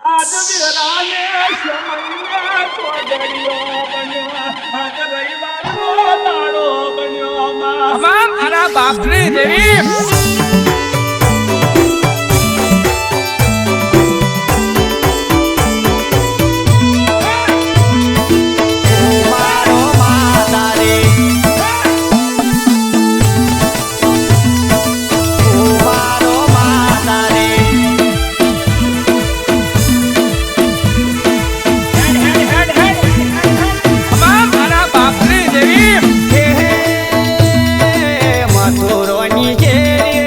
આજ વેરાને સમયને કોડડિયો બન્યો આજ રવિવારનો દાડો બન્યો મારા બાપની દેવી મથુરોની ઘેરી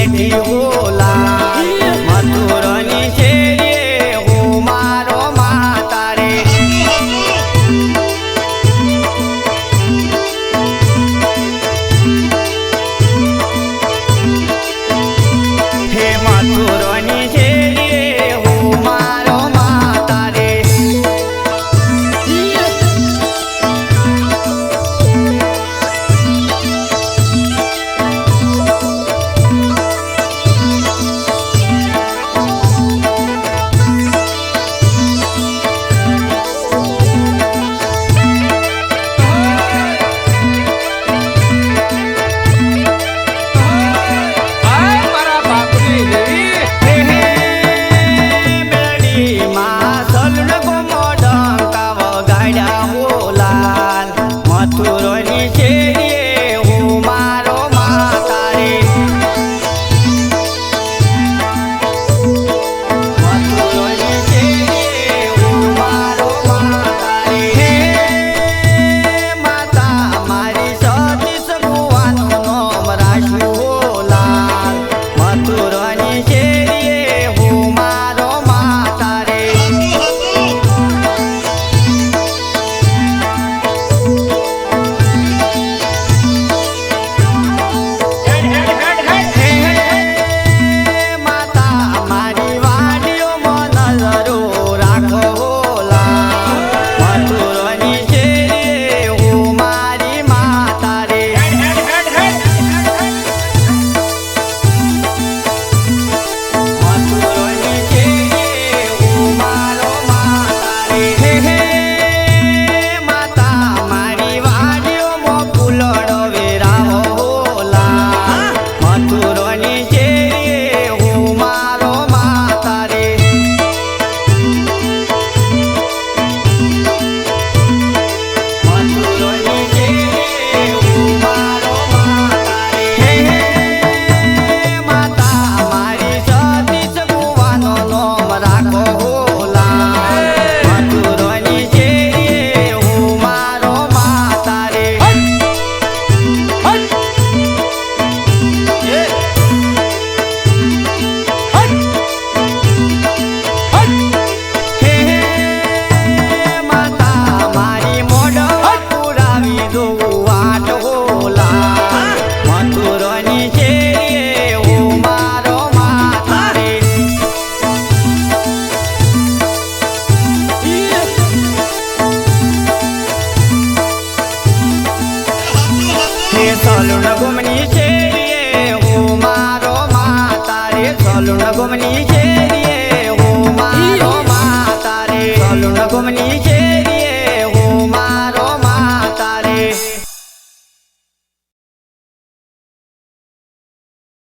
બેઠી હોલા મથુરની શેરીએ હું મારો માતા રે હે મથુરની શેરીએ હું મારો માતા રે આય મારા બાપની દેવી મેળડીમાં સલુણ ગોમો ડંકા વગાડ્યા હોલાલ મથુરની શેરીએ હું મારો માતા રે મથુરની શેરીએ હું મારો માતા રે હે માતા મારી સતી સગુવાનું નોમ રાખ્યું હોલાલ મથુરની શેરીએ હું મારો માતા રે માતા મારી વાડીઓમાં નજરો રાખો હોલા મથુરની શેરીએ હું મારી માતા રે મથુરની શેરીએ હું મારો માતા રે હે માતા મારી વાડીઓમાં ફૂલડો વેરાવો હોલા મથુરની શેરીએ હું મારો માતા રે મથુરની શેરીએ હું મારો માતા રે હે માતા મારી સતી સગુવાનો નોમ રાખો હોલા મથુરની શેરીએ હું મારો માતા રે હે માતા મારી મોઢ પુરાવી દઉં વાટ હોલા મથુરની શેરીએ હું મારો માતા રે હે સલુણ ગુમની શેરીએ હું મારો માતા રે સલુણ ગુમની શેરીએ